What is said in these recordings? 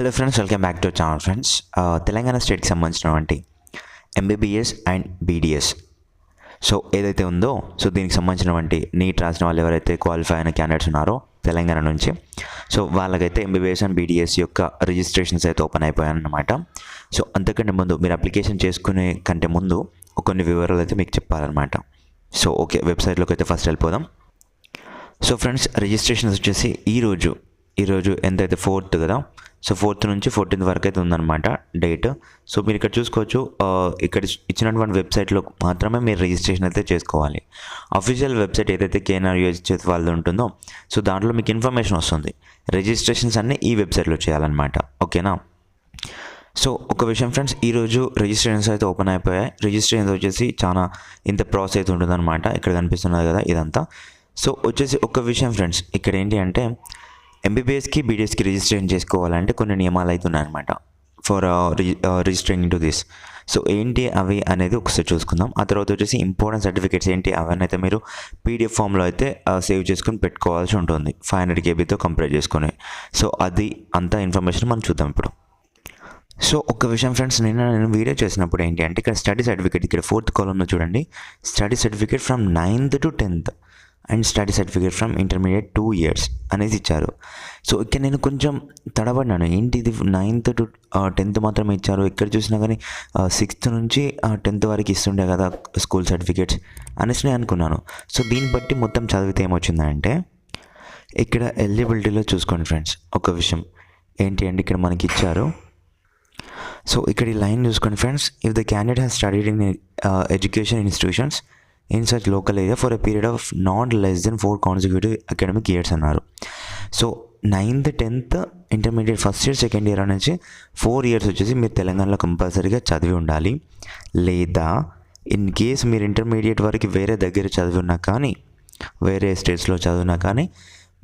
Hello friends, welcome back to channel friends. Telangana స్టేట్కి సంబంధించినటువంటి MBBS and BDS ఏదైతే ఉందో దీనికి సంబంధించినటువంటి నీట్ రాసిన వాళ్ళు ఎవరైతే క్వాలిఫై అయిన క్యాండిడేట్స్ ఉన్నారో తెలంగాణ నుంచి వాళ్ళకైతే ఎంబీబీఎస్ అండ్ బీడీఎస్ యొక్క రిజిస్ట్రేషన్స్ అయితే ఓపెన్ అయిపోయాయన్నమాట. అంతకంటే ముందు మీరు అప్లికేషన్ చేసుకునే కంటే ముందు కొన్ని వివరాలు అయితే మీకు చెప్పాలన్నమాట. ఓకే, వెబ్సైట్లోకి అయితే ఫస్ట్ వెళ్ళిపోదాం. ఫ్రెండ్స్, రిజిస్ట్రేషన్స్ వచ్చేసి ఈరోజు ఎంతైతే 4th కదా, 4th నుంచి 14th వరకు అయితే ఉందన్నమాట డేట్. మీరు ఇక్కడ చూసుకోవచ్చు, ఇక్కడ ఇచ్చినటువంటి వెబ్సైట్లో మాత్రమే మీరు రిజిస్ట్రేషన్ అయితే చేసుకోవాలి. అఫీషియల్ వెబ్సైట్ ఏదైతే KNR వాళ్ళది ఉంటుందో దాంట్లో మీకు ఇన్ఫర్మేషన్ వస్తుంది. రిజిస్ట్రేషన్స్ అన్నీ ఈ వెబ్సైట్లో చేయాలన్నమాట. ఓకేనా? ఒక విషయం ఫ్రెండ్స్, ఈరోజు రిజిస్ట్రేషన్స్ అయితే ఓపెన్ అయిపోయాయి. రిజిస్ట్రేషన్స్ వచ్చేసి చాలా ఇంత ప్రాసెస్ అయితే ఉంటుందన్నమాట. ఇక్కడ కనిపిస్తున్నది కదా ఇదంతా. వచ్చేసి ఒక విషయం ఫ్రెండ్స్, ఇక్కడ ఏంటి అంటే ఎంబీబీఎస్కి బీడీఎస్కి రిజిస్ట్రేషన్ చేసుకోవాలంటే కొన్ని నియమాలు అయితే ఉన్నాయన్నమాట for registering in to this. ఏంటి అవి అనేది ఒకసారి చూసుకుందాం. ఆ తర్వాత వచ్చేసి ఇంపార్టెంట్ సర్టిఫికేట్స్ ఏంటి అవన్నీ అయితే మీరు పీడిఎఫ్ ఫామ్లో అయితే సేవ్ చేసుకొని పెట్టుకోవాల్సి ఉంటుంది 500 KBతో కంపేర్ చేసుకొని. అది అంతా ఇన్ఫర్మేషన్ మనం చూద్దాం ఇప్పుడు. ఒక విషయం ఫ్రెండ్స్, నేను వీడియో చేసినప్పుడు ఏంటి అంటే ఇక్కడ స్టడీ సర్టిఫికేట్, ఇక్కడ 4th కాలంలో చూడండి, study certificate from 9th to 10th and study certificate from intermediate 2 years అనేసి ఇచ్చారు. ఇక్కడ నేను కొంచెం తడబడినాను, ఏంటి ఇది 9th to 10th మాత్రమే ఇచ్చారు, ఎక్కడ చూసినా కానీ 6th నుంచి 10th వరకు ఇస్తుండే కదా స్కూల్ సర్టిఫికేట్స్ అనేసి నేను అనుకున్నాను. దీన్ని బట్టి మొత్తం చదివితే ఏమొచ్చిందంటే ఇక్కడ ఎలిజిబిలిటీలో చూసుకోండి ఫ్రెండ్స్. ఒక విషయం ఏంటి అంటే ఇక్కడ మనకి ఇచ్చారు. ఇక్కడ ఈ లైన్ చూసుకోండి friends, if the candidate has studied in education institutions in such local area for a period of not less than 4 consecutive academic years అన్నారు. 9th 10th intermediate first year second year నుంచి 4 years వచ్చేసి మీరు తెలంగాణలో కంపల్సరీగా చదివి ఉండాలి. లేదా in case మీరు ఇంటర్మీడియట్ వరకు వేరే దగ్గర చదివి ఉన్నా కానీ, వేరే స్టేట్స్లో చదివినా కానీ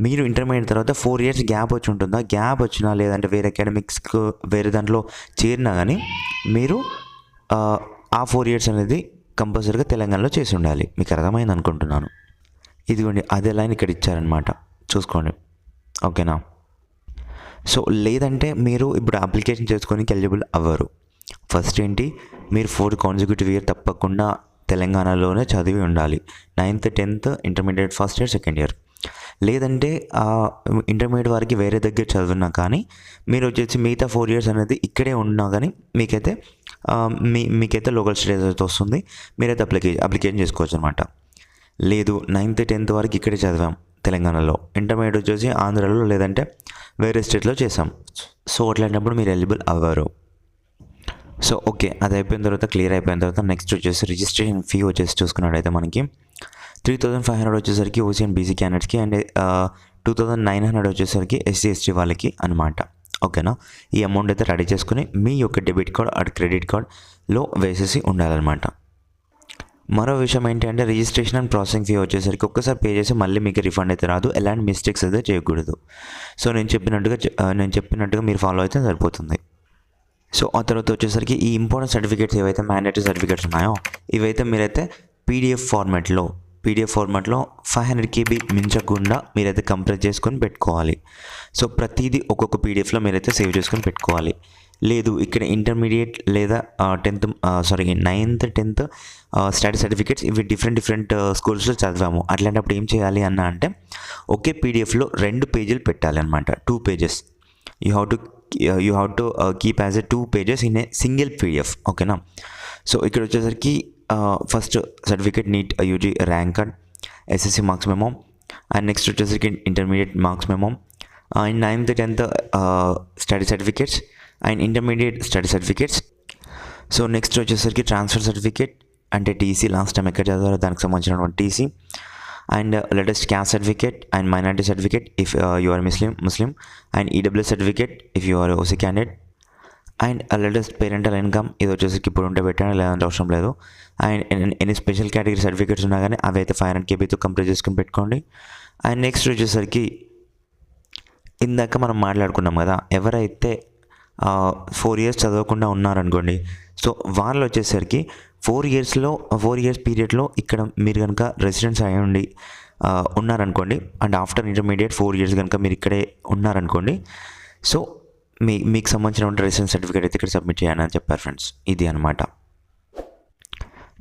మీరు ఇంటర్మీడియట్ తర్వాత 4 years గ్యాప్ వచ్చి ఉంటుందా, గ్యాప్ వచ్చినా లేదంటే వేరే అకాడమిక్స్కు వేరే దాంట్లో చేరినా కానీ మీరు ఆ 4 years అనేది కంపల్సరీగా తెలంగాణలో చేసి ఉండాలి. మీకు అర్థమైంది అనుకుంటున్నాను. ఇదిగోండి అదే లైన్ ఇక్కడ ఇచ్చారనమాట, చూసుకోండి. ఓకేనా? లేదంటే మీరు ఇప్పుడు అప్లికేషన్ చేసుకోనికి ఎలిజిబుల్ అవ్వరు. ఫస్ట్ ఏంటి, మీరు 4 consecutive year తప్పకుండా తెలంగాణలోనే చదివి ఉండాలి. 9th 10th intermediate first year second year. లేదంటే ఇంటర్మీడియట్ వారికి వేరే దగ్గర చదివినా కానీ మీరు వచ్చేసి మిగతా 4 years అనేది ఇక్కడే ఉన్నా కానీ మీకైతే లోకల్ స్టేటస్ అయితే వస్తుంది. మీరైతే అప్లికేషన్ చేసుకోవచ్చు అనమాట. లేదు 9th 10th వరకు ఇక్కడే చదివాం తెలంగాణలో, ఇంటర్మీడియట్ వచ్చేసి ఆంధ్రాలో లేదంటే వేరే స్టేట్లో చేసాం, అట్లాంటప్పుడు మీరు ఎలిజిబుల్ అవ్వరు. ఓకే, అది అయిపోయిన తర్వాత క్లియర్ అయిపోయిన తర్వాత నెక్స్ట్ వచ్చేసి రిజిస్ట్రేషన్ ఫీ వచ్చేసి చూసుకున్నట్టయితే మనకి 3,500 వచ్చేసరికి ఓసీ అండ్ బీసీ క్యాండిడేట్స్కి అండ్ 2,900 వచ్చేసరికి SC ST వాళ్ళకి అనమాట. ఓకేనా? ఈ అమౌంట్ అయితే రెడీ చేసుకుని మీ యొక్క డెబిట్ కార్డ్ అండ్ క్రెడిట్ కార్డ్లో వేసేసి ఉండాలన్నమాట. మరో విషయం ఏంటి అంటే రిజిస్ట్రేషన్ అండ్ ప్రాసెసింగ్ ఫీ వచ్చేసరికి ఒక్కసారి పే చేసి మళ్ళీ మీకు రిఫండ్ అయితే రాదు. ఎలాంటి మిస్టేక్స్ అయితే చేయకూడదు. నేను చెప్పినట్టుగా మీరు ఫాలో అయితే సరిపోతుంది. ఆ తర్వాత వచ్చేసరికి ఈ ఇంపార్టెంట్ సర్టిఫికేట్స్ ఏవైతే మ్యాండేటరీ సర్టిఫికేట్స్ ఉన్నాయో ఇవైతే మీరైతే పీడిఎఫ్ ఫార్మాట్లో 500 KB మించకుండా మీరైతే కంప్రెస్ చేసుకొని పెట్టుకోవాలి. ప్రతిదీ ఒక్కొక్క పీడిఎఫ్లో మీరైతే సేవ్ చేసుకొని పెట్టుకోవాలి. లేదు ఇక్కడ ఇంటర్మీడియట్ లేదా 9th 10th స్టడీ సర్టిఫికేట్స్ ఇవి డిఫరెంట్ స్కూల్స్లో చదివాము, అట్లాంటప్పుడు ఏం చేయాలి అంటే ఒకే పీడిఎఫ్లో 2 పేజీలు పెట్టాలి అనమాట. 2 pages you have to keep as a 2 pages in a single PDF. ఓకేనా? ఇక్కడ వచ్చేసరికి first certificate NEET UG rank card, SSC marks memo, and next వచ్చేసరికి intermediate marks memo, and 9th 10th study certificates and intermediate study certificates. Next వచ్చేసరికి transfer certificate అంటే TC, last time ఎక్కడ చదివారో దానికి సంబంధించినటువంటి TC, and latest caste certificate and minority certificate if you are Muslim, and EWS certificate if you are OC candidate, and latest parental income ఇది వచ్చేసరికి ఇప్పుడు ఉంటే పెట్టాను, లేదంటే అవసరం లేదు. And any special category certificates ఉన్నా కానీ అవి అయితే 500 KBతో కంప్లీట్ చేసుకుని పెట్టుకోండి. అండ్ నెక్స్ట్ వచ్చేసరికి ఇందాక మనం మాట్లాడుకున్నాం కదా, ఎవరైతే 4 years చదవకుండా ఉన్నారనుకోండి, వాళ్ళు వచ్చేసరికి 4 years పీరియడ్లో ఇక్కడ మీరు కనుక రెసిడెన్స్ అయ్యండి ఉన్నారనుకోండి, అండ్ ఆఫ్టర్ ఇంటర్మీడియట్ 4 years కనుక మీరు ఇక్కడే ఉన్నారనుకోండి, మీకు సంబంధించిన రెసిడెన్స్ సర్టిఫికేట్ అయితే ఇక్కడ సబ్మిట్ చేయాలని చెప్పారు ఫ్రెండ్స్. ఇది అనమాట.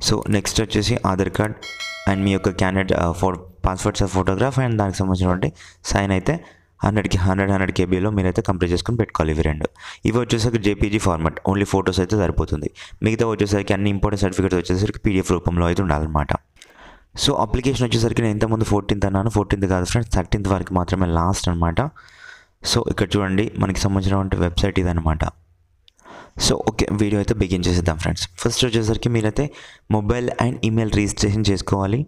సో నెక్స్ట్ వచ్చేసి ఆధార్ కార్డ్ అండ్ మీ యొక్క candidate passport size photograph and దానికి సంబంధించినటువంటి సైన్ అయితే 100 కేబీలో మీరైతే కంప్లీట్ చేసుకొని పెట్టుకోవాలి. ఇవి వచ్చేసరికి జేపీజీ ఫార్మాట్, ఓన్లీ ఫోటోస్ అయితే సరిపోతుంది. మిగతా వచ్చేసరికి అన్ని ఇంపార్టెంట్ సర్టిఫికేట్స్ వచ్చేసరికి పీడిఎఫ్ రూపంలో అయితే ఉండాలన్నమాట. సో అప్లికేషన్ వచ్చేసరికి నేను ఇంతకుముందు 14th అన్నాను, 14th కాదు ఫ్రెండ్స్, 13th వరకు మాత్రమే లాస్ట్ అనమాట. సో ఇక్కడ చూడండి మనకి సంబంధించినటువంటి వెబ్సైట్ ఇదనమాట. సో ఓకే, వీడియో అయితే బిగిన్ చేసేద్దాం ఫ్రెండ్స్. ఫస్ట్ వచ్చేసరికి మీరైతే మొబైల్ అండ్ ఈమెయిల్ రిజిస్ట్రేషన్ చేసుకోవాలి.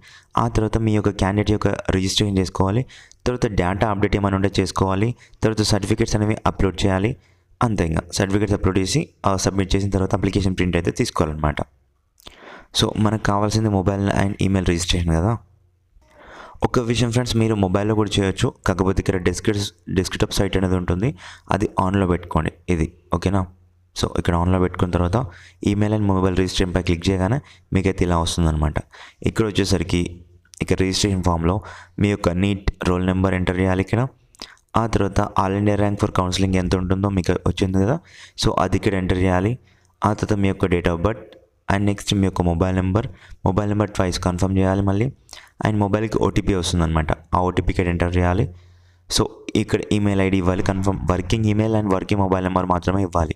ఆ తర్వాత మీ యొక్క క్యాండిడేట్ యొక్క రిజిస్ట్రేషన్ చేసుకోవాలి. తర్వాత డేటా అప్డేట్ ఏమైనా ఉంటే చేసుకోవాలి. తర్వాత సర్టిఫికేట్స్ అనేవి అప్లోడ్ చేయాలి. అంతే, ఇంకా సర్టిఫికేట్స్ అప్లోడ్ చేసి సబ్మిట్ చేసిన తర్వాత అప్లికేషన్ ప్రింట్ అయితే తీసుకోవాలన్నమాట. సో మనకు కావాల్సింది మొబైల్ అండ్ ఈమెయిల్ రిజిస్ట్రేషన్ కదా. ఒక విషయం ఫ్రెండ్స్, మీరు మొబైల్లో కూడా చేయొచ్చు, కాకపోతే ఇక్కడ డెస్క్టాప్ సైట్ అనేది ఉంటుంది, అది ఆన్లో పెట్టుకోండి. ఇది ఓకేనా. సో ఇక్కడ ఆన్లో పెట్టుకున్న తర్వాత ఈమెయిల్ అండ్ మొబైల్ రిజిస్ట్రేషన్పై క్లిక్ చేయగానే మీకైతే ఇలా వస్తుందన్నమాట. ఇక్కడ వచ్చేసరికి ఇక్కడ రిజిస్ట్రేషన్ ఫామ్లో మీ యొక్క నీట్ రోల్ నెంబర్ ఎంటర్ చేయాలి ఇక్కడ. ఆ తర్వాత all India rank for counselling ఎంత ఉంటుందో మీకు వచ్చింది కదా, సో అది ఇక్కడ ఎంటర్ చేయాలి. ఆ తర్వాత మీ యొక్క date of birth and next మీ యొక్క మొబైల్ నెంబర్ ట్వైస్ కన్ఫర్మ్ చేయాలి మళ్ళీ. అండ్ మొబైల్కి ఓటీపీ వస్తుందన్నమాట, ఆ ఓటీపీ ఇక్కడ ఎంటర్ చేయాలి. సో ఇక్కడ ఈమెయిల్ ఐడి ఇవ్వాలి, confirm working email and working mobile number మాత్రమే ఇవ్వాలి,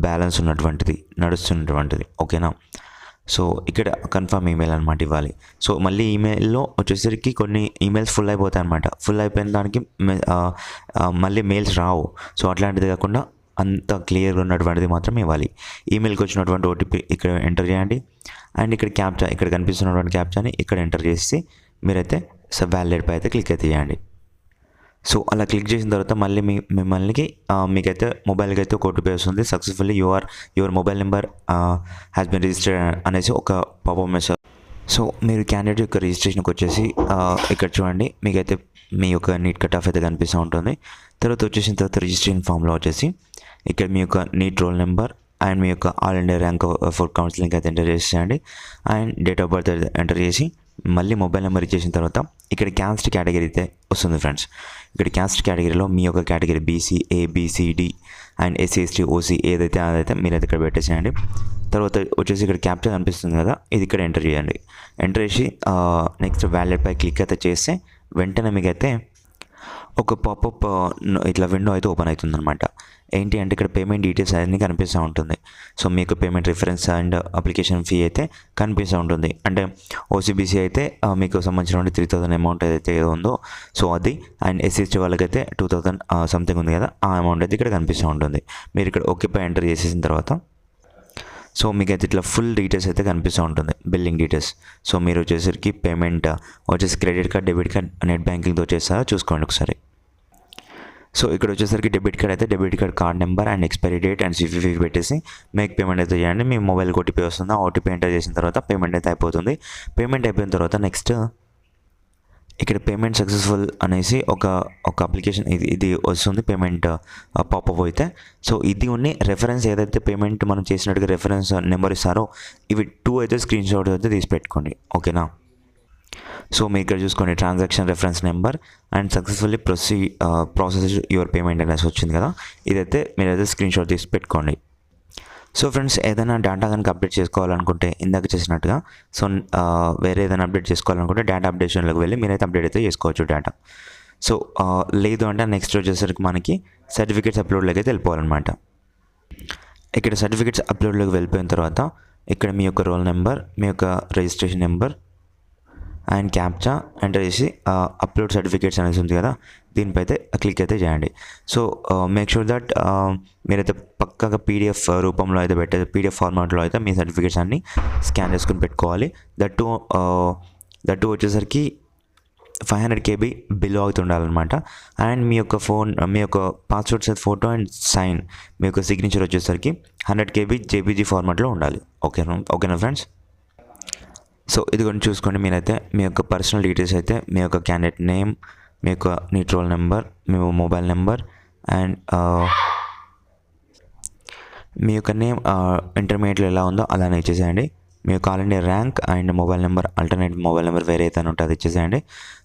బ్యాలెన్స్ ఉన్నటువంటిది నడుస్తున్నటువంటిది ఓకేనా. సో ఇక్కడ కన్ఫర్మ్ ఈమెయిల్ అనమాట ఇవ్వాలి. సో మళ్ళీ ఈమెయిల్లో వచ్చేసరికి కొన్ని ఈమెయిల్స్ ఫుల్ అయిపోతాయి అనమాట. ఫుల్ అయిపోయిన దానికి మళ్ళీ మెయిల్స్ రావు. సో అట్లాంటిది కాకుండా అంత క్లియర్గా ఉన్నటువంటిది మాత్రం ఇవ్వాలి. ఈమెయిల్కి వచ్చినటువంటి ఓటీపీ ఇక్కడ ఎంటర్ చేయండి. అండ్ ఇక్కడ క్యాప్చా, ఇక్కడ కనిపిస్తున్నటువంటి క్యాప్చాని ఇక్కడ ఎంటర్ చేసి మీరైతే వ్యాలిడేట్పై అయితే క్లిక్ అయితే చేయండి. సో అలా క్లిక్ చేసిన తర్వాత మళ్ళీ మీకైతే మొబైల్కి అయితే ఒక ఓటీపీ వస్తుంది. Successfully your mobile number has been registered అనేసి ఒక పాపప్ మెసేజ్. సో మీరు క్యాండిడేట్ యొక్క రిజిస్ట్రేషన్కి వచ్చేసి ఇక్కడ చూడండి, మీకైతే మీ యొక్క నీట్ కట్ ఆఫ్ అయితే కనిపిస్తూ ఉంటుంది. తర్వాత వచ్చేసిన తర్వాత రిజిస్ట్రేషన్ ఫామ్లో వచ్చేసి ఇక్కడ మీ యొక్క నీట్ రోల్ నెంబర్ అండ్ మీ యొక్క all India rank for counselling అయితే ఎంటర్ చేసేయండి. And date of birth enter చేసి మళ్ళీ మొబైల్ నెంబర్ ఇచ్చేసిన తర్వాత ఇక్కడ క్యాస్ట్ కేటగిరీ అయితే వస్తుంది ఫ్రెండ్స్. ఇక్కడ క్యాస్ట్ కేటగిరీలో మీ యొక్క category BC, A B C D and SC, ST, OC ఏదైతే అదైతే మీరైతే ఇక్కడ పెట్టేసేయండి. తర్వాత వచ్చేసి ఇక్కడ క్యాప్చర్ కనిపిస్తుంది కదా, ఇది ఇక్కడ ఎంటర్ చేయండి. ఎంటర్ చేసి నెక్స్ట్ వ్యాలిడేట్పై క్లిక్ అయితే చేస్తే వెంటనే మీకైతే ఒక పాపప్ ఇట్లా విండో అయితే ఓపెన్ అవుతుంది అనమాట. ఏంటి అంటే ఇక్కడ పేమెంట్ డీటెయిల్స్ అన్నీ కనిపిస్తూ ఉంటుంది. సో మీకు payment reference and application fee అయితే కనిపిస్తూ ఉంటుంది. అంటే ఓసీబీసీ అయితే మీకు సంబంధించిన 3000 అమౌంట్ ఏదైతే ఉందో సో అది, అండ్ ఎస్సీఎస్టీ వాళ్ళకైతే 2000 సంథింగ్ ఉంది కదా, ఆ అమౌంట్ అయితే ఇక్కడ కనిపిస్తూ ఉంటుంది. మీరు ఇక్కడ ఓకేపై ఎంటర్ చేసేసిన తర్వాత సో మీకైతే ఇట్లా ఫుల్ డీటెయిల్స్ అయితే కనిపిస్తూ ఉంటుంది, బిల్లింగ్ డీటెయిల్స్. సో మీరు వచ్చేసరికి పేమెంట్ వచ్చేసి credit card, debit card, net బ్యాంకింగ్తో వచ్చేసారా చూసుకోండి ఒకసారి. సో ఇక్కడ వచ్చేసరికి డెబిట్ కార్డ్ అయితే debit card number and expiry date and CVV పెట్టేసి మేక్ పేమెంట్ అయితే చేయండి. మీ మొబైల్కి ఓటీపీ వస్తుంది, ఆ ఓటీపీ ఎంటర్ చేసిన తర్వాత పేమెంట్ అయితే అయిపోతుంది. పేమెంట్ అయిపోయిన తర్వాత నెక్స్ట్ ఇక్కడ పేమెంట్ సక్సెస్ఫుల్ అనేసి ఒక అప్లికేషన్ ఇది వస్తుంది, పేమెంట్ పాపప్ అయితే. సో ఇది ఉన్న రెఫరెన్స్ ఏదైతే పేమెంట్ మనం చేసినట్టుగా రెఫరెన్స్ నెంబర్ ఇస్తారో ఇవి 2 అయితే స్క్రీన్ షాట్ అయితే తీసి పెట్టుకోండి ఓకేనా. సో మీరు ఇక్కడ చూసుకోండి, transaction reference number and successfully process your payment అనేసి వచ్చింది కదా, ఇదైతే మీరైతే స్క్రీన్ షాట్ తీసి పెట్టుకోండి. సో ఫ్రెండ్స్, ఏదైనా డేటా కనుక అప్డేట్ చేసుకోవాలనుకుంటే ఇందాక చేసినట్టుగా సో వేరే ఏదైనా అప్డేట్ చేసుకోవాలనుకుంటే డేటా అప్డేషన్లోకి వెళ్ళి మీరైతే అప్డేట్ అయితే చేసుకోవచ్చు డేటా. సో లేదు అంటే నెక్స్ట్ వచ్చేసరికి మనకి సర్టిఫికేట్స్ అప్లోడ్లోకి అయితే వెళ్ళిపోవాలన్నమాట. ఇక్కడ సర్టిఫికేట్స్ అప్లోడ్లోకి వెళ్ళిపోయిన తర్వాత ఇక్కడ మీ యొక్క రోల్ నెంబర్, మీ యొక్క registration number and captcha enter చేసి అప్లోడ్ సర్టిఫికేట్స్ అనేసి ఉంది కదా, దీనిపై అయితే క్లిక్ అయితే చేయండి. సో మేక్ షూర్ దట్ మీరైతే పక్కగా పీడిఎఫ్ రూపంలో అయితే పీడిఎఫ్ ఫార్మాట్లో అయితే మీ సర్టిఫికేట్స్ అన్ని స్కాన్ చేసుకుని పెట్టుకోవాలి. దట్టు వచ్చేసరికి 500 KB బిలో అవుతుండాలన్నమాట. అండ్ మీ యొక్క passport size photo and sign, మీ యొక్క సిగ్నేచర్ వచ్చేసరికి 100 KB జేపీజీ ఫార్మాట్లో ఉండాలి. ఓకేనా ఫ్రెండ్స్. సో ఇది కొన్ని చూసుకోండి. మీరైతే మీ యొక్క పర్సనల్ డీటెయిల్స్ అయితే మీ యొక్క క్యాండిడేట్ నేమ్, మీ యొక్క నీట్ రోల్ నెంబర్, మీ మొబైల్ నెంబర్ అండ్ మీ యొక్క నేమ్ ఇంటర్మీడియట్లో ఎలా ఉందో అలానే ఇచ్చేసేయండి. మీ యొక్క all India rank and mobile number, alternate mobile number వేరే ఏదైనా ఉంటే అది ఇచ్చేసేయండి.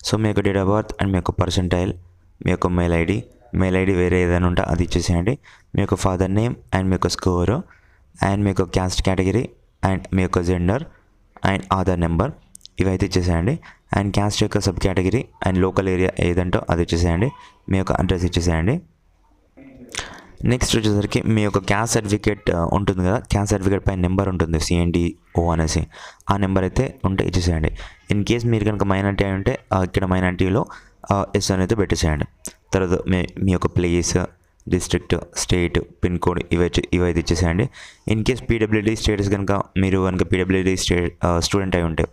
సో మీ యొక్క డేట్ ఆఫ్ బర్త్ అండ్ మీ యొక్క పర్సెంటైల్, మీ యొక్క మెయిల్ ఐడి, మెయిల్ ఐడి వేరే ఏదైనా ఉంటే అది ఇచ్చేసేయండి. మీ యొక్క ఫాదర్ నేమ్ అండ్ మీ యొక్క స్కోరు అండ్ మీ యొక్క క్యాస్ట్ కేటగిరీ అండ్ మీ యొక్క జెండర్ అండ్ ఆధార్ నెంబర్ ఇవైతే ఇచ్చేసేయండి. అండ్ క్యాస్ట్ యొక్క sub category and local area ఏదంటో అది ఇచ్చేసేయండి. మీ యొక్క అడ్రస్ ఇచ్చేసేయండి. నెక్స్ట్ వచ్చేసరికి మీ యొక్క క్యాస్ట్ సర్టిఫికేట్ ఉంటుంది కదా, క్యాస్ట్ సర్టిఫికేట్ పైన నెంబర్ ఉంటుంది CNDO అనేసి, ఆ నెంబర్ అయితే ఉంటే ఇచ్చేసేయండి. ఇన్ కేస్ మీరు కనుక మైనారిటీ అయి ఉంటే ఇక్కడ మైనారిటీలో ఎస్ అనేది పెట్టేసేయండి. తర్వాత మీ యొక్క place, district, state, pin code ఇవైతే ఇచ్చేసేయండి. ఇన్ కేస్ PWD స్టేటస్ కనుక మీరు కనుక PWD స్టూడెంట్ అయి ఉంటే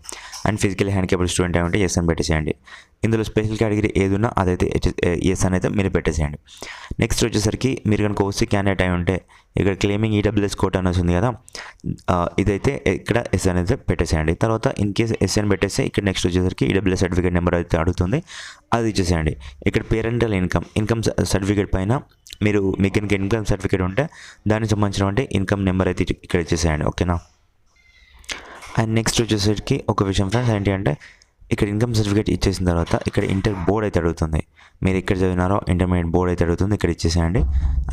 అండ్ ఫిజికల్ హ్యాండిక్యాప్డ్ స్టూడెంట్ అయి ఉంటే ఎస్ అని పెట్టేసేయండి. ఇందులో స్పెషల్ కేటగిరీ ఏది ఉన్నా అదైతే ఎస్ అని అయితే మీరు పెట్టేసేయండి. నెక్స్ట్ వచ్చేసరికి మీరు కనుక OC క్యాండిడేట్ అయి ఉంటే ఇక్కడ క్లెయిమింగ్ EWS కోటా అనేసి ఉంది కదా, ఇదైతే ఇక్కడ ఎస్ అనేది పెట్టేసేయండి. తర్వాత ఇన్ కేస్ ఎస్ అని పెట్టేస్తే ఇక్కడ నెక్స్ట్ వచ్చేసరికి EWS సర్టిఫికేట్ నెంబర్ అయితే అడుగుతుంది, అది ఇచ్చేసేయండి. ఇక్కడ పేరెంటల్ ఇన్కమ్ సర్టిఫికేట్ పైన మీకు కనుక ఇన్కమ్ సర్టిఫికేట్ ఉంటే దానికి సంబంధించినటువంటి ఇన్కమ్ నెంబర్ అయితే ఇక్కడ ఇచ్చేసేయండి. ఓకేనా. అండ్ నెక్స్ట్ వచ్చేసరికి ఒక విషయం ఫ్రెండ్స్ ఏంటి అంటే, ఇక్కడ ఇన్కమ్ సర్టిఫికేట్ ఇచ్చేసిన తర్వాత ఇక్కడ ఇంటర్ బోర్డ్ అయితే అడుగుతుంది. మీరు ఇక్కడ చదివినారో ఇంటర్మీడియట్ బోర్డ్ అయితే అడుగుతుంది, ఇక్కడ ఇచ్చేసేయండి.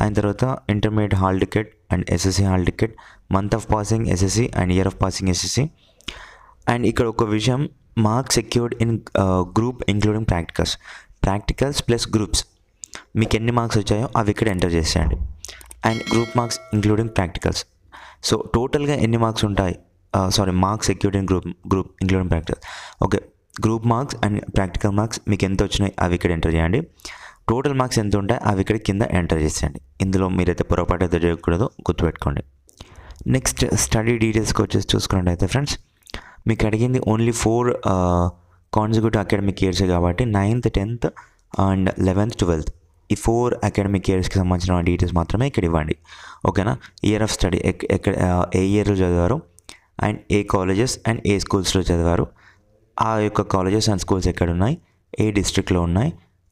అండ్ తర్వాత intermediate hall ticket and SSC hall ticket, month of passing SSC and year of passing SSC. And ఇక్కడ ఒక విషయం, marks secured in group including practicals plus groups, మీకు ఎన్ని మార్క్స్ వచ్చాయో అవి ఇక్కడ ఎంటర్ చేసేయండి. And group marks including practicals, so టోటల్గా ఎన్ని మార్క్స్ ఉంటాయి, marks secured in group including practicals. Okay, group marks and practical marks మీకు ఎంత వచ్చినాయి అవి ఇక్కడ ఎంటర్ చేయండి. టోటల్ మార్క్స్ ఎంత ఉంటాయి అవి ఇక్కడ కింద ఎంటర్ చేసేయండి. ఇందులో మీరైతే పొరపాటు అయితే చేయకూడదు, గుర్తుపెట్టుకోండి. నెక్స్ట్ స్టడీ డీటెయిల్స్కి వచ్చేసి చూసుకున్నట్టయితే ఫ్రెండ్స్, మీకు అడిగింది ఓన్లీ 4 కాన్సిక్యూటివ్ అకాడమిక్ ఇయర్స్ కాబట్టి 9th 10th and 11th 12th ఈ 4 అకాడమిక్ ఇయర్స్కి సంబంధించిన డీటెయిల్స్ మాత్రమే ఇక్కడ ఇవ్వండి. ఓకేనా. ఇయర్ ఆఫ్ స్టడీ ఎక్కడ ఏ ఇయర్లో చదివారు అండ్ ఏ కాలేజెస్ అండ్ ఏ స్కూల్స్లో చదివారు, ఆ యొక్క కాలేజెస్ అండ్ స్కూల్స్ ఎక్కడ ఉన్నాయి, ఏ డిస్ట్రిక్ట్లో ఉన్నాయి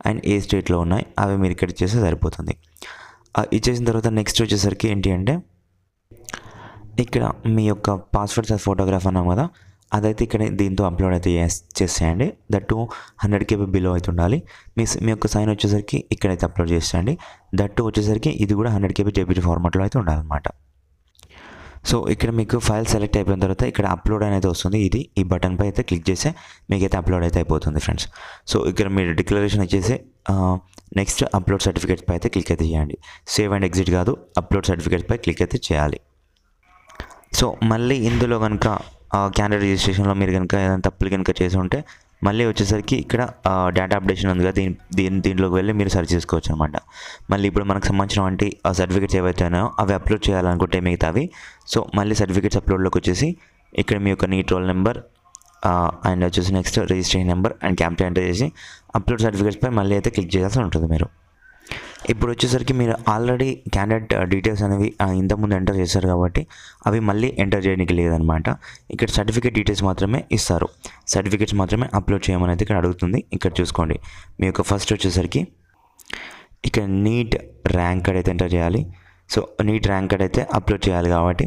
అండ్ ఏ స్టేట్లో ఉన్నాయి, అవి మీరు ఇక్కడ ఇచ్చేస్తే సరిపోతుంది. ఇచ్చేసిన తర్వాత నెక్స్ట్ వచ్చేసరికి ఏంటి అంటే, ఇక్కడ మీ యొక్క పాస్వర్డ్ సైజ్ ఫోటోగ్రాఫ్ అన్నాం కదా, అదైతే ఇక్కడ దీంతో అప్లోడ్ అయితే చేసేయండి. దట్టు 100 KB బిలో అయితే ఉండాలి. మీ యొక్క సైన్ వచ్చేసరికి ఇక్కడైతే అప్లోడ్ చేసేయండి. దట్టు వచ్చేసరికి ఇది కూడా 100 KB JPG ఫార్మాట్లో అయితే ఉండాలన్నమాట. సో ఇక్కడ మీకు ఫైల్ సెలెక్ట్ అయిపోయిన తర్వాత ఇక్కడ అప్లోడ్ అనేది వస్తుంది, ఈ బటన్ పై అయితే క్లిక్ చేస్తే మీకైతే అప్లోడ్ అయితే అయిపోతుంది ఫ్రెండ్స్. సో ఇక్కడ మీరు డిక్లరేషన్ ఇచ్చేసి నెక్స్ట్ అప్లోడ్ సర్టిఫికేట్స్ పై అయితే క్లిక్ అయితే చేయండి. సేవ్ అండ్ ఎగ్జిట్ కాదు, అప్లోడ్ సర్టిఫికేట్స్ పై క్లిక్ అయితే చేయాలి. సో మళ్ళీ ఇందులో కనుక క్యాండిడేట్ రిజిస్ట్రేషన్లో మీరు కనుక ఏదైనా తప్పులు కనుక చేసి ఉంటే మళ్ళీ వచ్చేసరికి ఇక్కడ డేటా అప్డేషన్ ఉంది కదా, దీంట్లోకి వెళ్ళి మీరు సెర్చ్ చేసుకోవచ్చు అనమాట. మళ్ళీ ఇప్పుడు మనకు సంబంధించినటువంటి సర్టిఫికేట్స్ ఏవైతే ఉన్నాయో అవి అప్లోడ్ చేయాలనుకుంటే మిగతావి, సో మళ్ళీ సర్టిఫికేట్స్ అప్లోడ్లోకి వచ్చేసి ఇక్కడ మీ యొక్క నీట్ రోల్ నెంబర్ అండ్ వచ్చేసి next registration number and capture enter చేసి అప్లోడ్ సర్టిఫికేట్స్ పై మళ్ళీ అయితే క్లిక్ చేయాల్సి ఉంటుంది మీరు. ఇప్పుడు వచ్చేసరికి మీరు ఆల్రెడీ క్యాండిడేట్ డీటెయిల్స్ అనేవి ఇంతకుముందు ఎంటర్ చేశారు కాబట్టి అవి మళ్ళీ ఎంటర్ చేయడానికి లేదనమాట. ఇక్కడ సర్టిఫికేట్ డీటెయిల్స్ మాత్రమే ఇస్తారు, సర్టిఫికేట్స్ మాత్రమే అప్లోడ్ చేయమని అయితే ఇక్కడ అడుగుతుంది. ఇక్కడ చూసుకోండి, మీ యొక్క ఫస్ట్ వచ్చేసరికి ఇక్కడ నీట్ ర్యాంక్ కార్డ్ అయితే ఎంటర్ చేయాలి. సో నీట్ ర్యాంక్ కార్డ్ అయితే అప్లోడ్ చేయాలి కాబట్టి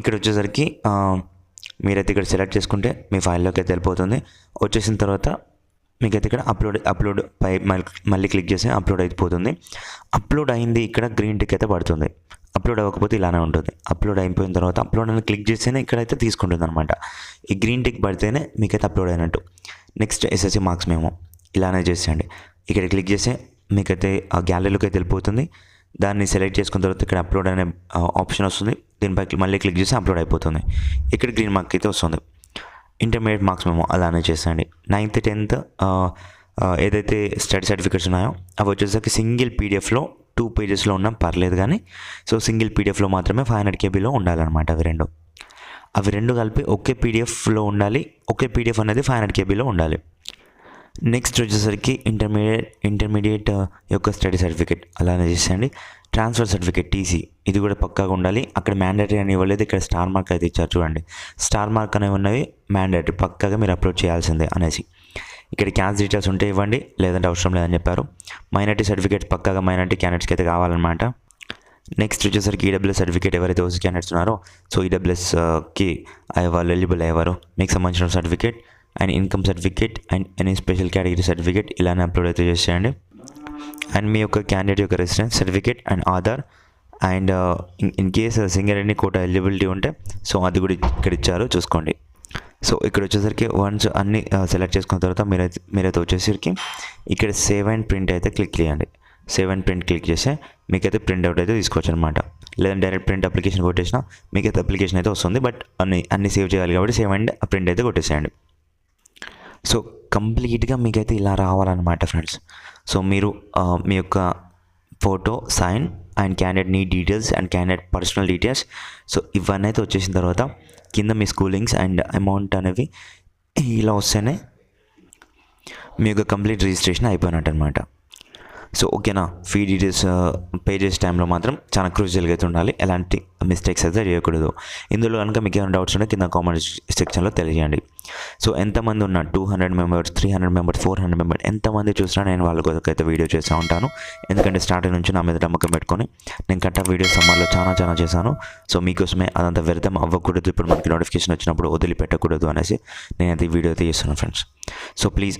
ఇక్కడ వచ్చేసరికి మీరైతే ఇక్కడ సెలెక్ట్ చేసుకుంటే మీ ఫైల్లోకి అయితే వెళ్ళిపోతుంది. వచ్చేసిన తర్వాత మీకైతే ఇక్కడ అప్లోడ్ పై మళ్ళీ క్లిక్ చేసి అప్లోడ్ అయిపోతుంది. అప్లోడ్ అయింది ఇక్కడ గ్రీన్ టిక్ అయితే పడుతుంది. అప్లోడ్ అవ్వకపోతే ఇలానే ఉంటుంది. అప్లోడ్ అయిపోయిన తర్వాత అప్లోడ్ అని క్లిక్ చేస్తేనే ఇక్కడైతే తీసుకుంటుంది అనమాట. ఈ గ్రీన్ టిక్ పడితేనే మీకైతే అప్లోడ్ అయినట్టు. నెక్స్ట్ SSC మార్క్స్ మేము ఇలానే చేసేయండి. ఇక్కడ క్లిక్ చేస్తే మీకైతే ఆ గ్యాలరీలోకి అయితే వెళ్ళిపోతుంది. దాన్ని సెలెక్ట్ చేసుకున్న తర్వాత ఇక్కడ అప్లోడ్ అనే ఆప్షన్ వస్తుంది, దీనిపై మళ్ళీ క్లిక్ చేసి అప్లోడ్ అయిపోతుంది. ఇక్కడ గ్రీన్ మార్క్ అయితే వస్తుంది. ఇంటర్మీడియట్ మార్క్స్ మేము అలానే చేసేయండి. 9th 10th ఏదైతే స్టడీ సర్టిఫికేట్స్ ఉన్నాయో అవి వచ్చేసరికి సింగిల్ PDFలో 2 pagesలో ఉన్నా పర్లేదు కానీ, సో సింగిల్ PDFలో మాత్రమే 500 KBలో ఉండాలన్నమాట. అవి రెండు కలిపి ఒకే PDFలో ఉండాలి. ఒకే PDF అనేది 500 KBలో ఉండాలి. నెక్స్ట్ వచ్చేసరికి ఇంటర్మీడియట్ యొక్క స్టడీ సర్టిఫికేట్ అలానే చేసేయండి. ట్రాన్స్ఫర్ సర్టిఫికేట్ TC ఇది కూడా పక్కాగా ఉండాలి. అక్కడ మ్యాండేటరీ అని ఇవ్వలేదు, ఇక్కడ స్టార్ మార్క్ అయితే ఇచ్చారు చూడండి. స్టార్ మార్క్ అనేవి ఉన్నవి మ్యాండేటరీ, పక్కాగా మీరు అప్లోడ్ చేయాల్సిందే అనేసి. ఇక్కడ క్యాస్ట్ డీటెయిల్స్ ఉంటే ఇవ్వండి, లేదంటే అవసరం లేదని చెప్పారు. మైనారిటీ సర్టిఫికేట్ పక్కాగా మైనారిటీ క్యాండిడేట్స్కి అయితే కావాలన్నమాట. నెక్స్ట్ వచ్చేసరికి EWS సర్టిఫికేట్ ఎవరైతే OC క్యాండిడేట్స్ ఉన్నారో సో EWSకి వాళ్ళు ఎలిజిబుల్ అయ్యేవారు మీకు సంబంధించిన certificate and income certificate and any special category certificate ఇలానే అప్లోడ్ అయితే చేసేయండి. అండ్ మీ యొక్క క్యాండిడేట్ యొక్క residence certificate and Aadhaar and in case Singareni quota eligibility ఉంటే సో అది కూడా ఇక్కడ ఇచ్చారు చూసుకోండి. సో ఇక్కడ వచ్చేసరికి వన్స్ అన్ని సెలెక్ట్ చేసుకున్న తర్వాత మీరైతే వచ్చేసరికి ఇక్కడ సేవ్ అండ్ ప్రింట్ అయితే క్లిక్ చేయండి. సేవ్ అండ్ ప్రింట్ క్లిక్ చేస్తే మీకైతే ప్రింట్ అవుట్ అయితే తీసుకోవచ్చు అనమాట. లేదంటే డైరెక్ట్ ప్రింట్ అప్లికేషన్ కొట్టేసినా మీకైతే అప్లికేషన్ అయితే వస్తుంది. బట్ అన్ని సేవ్ చేయాలి కాబట్టి సేవ్ అండ్ ప్రింట్ అయితే కొట్టేసేయండి. సో కంప్లీట్గా మీకైతే ఇలా రావాలన్నమాట ఫ్రెండ్స్. సో మీరు మీ యొక్క ఫోటో, సైన్ అండ్ క్యాండిడేట్ నీ details and candidate personal details so ఇవన్నీ అయితే వచ్చేసిన తర్వాత కింద మీ స్కూలింగ్స్ అండ్ అమౌంట్ అనేవి ఇలా వస్తేనే మీ యొక్క కంప్లీట్ రిజిస్ట్రేషన్ అయిపోయినట్టు అనమాట. సో ఓకేనా, ఫీ డీటెయిల్స్ పే చేసే టైంలో మాత్రం చాలా క్రూషియల్గా అయితే ఉండాలి. ఎలాంటి మిస్టేక్స్ అయితే చేయకూడదు. ఇందులో కనుక మీకు ఏమైనా డౌట్స్ ఉంటే కింద కామెంట్ సెక్షన్లో తెలియజేయండి. సో ఎంతమంది ఉన్నా 200 మెంబర్స్, 300 మెంబర్స్, 400 మెంబర్స్ ఎంతమంది చూసినా నేను వాళ్ళ కొరకైతే వీడియో చేస్తూ ఉంటాను. ఎందుకంటే స్టార్టింగ్ నుంచి నా మీద నమ్మకం పెట్టుకొని నేను వీడియో సమ్మర్లో చాలా చేశాను. సో మీకోసమే అదంతా వ్యర్థం అవ్వకూడదు, ఇప్పుడు మనకి నోటిఫికేషన్ వచ్చినప్పుడు వదిలిపెట్టకూడదు అనేసి నేనైతే ఈ వీడియో అయితే చేస్తున్నాను ఫ్రెండ్స్. So please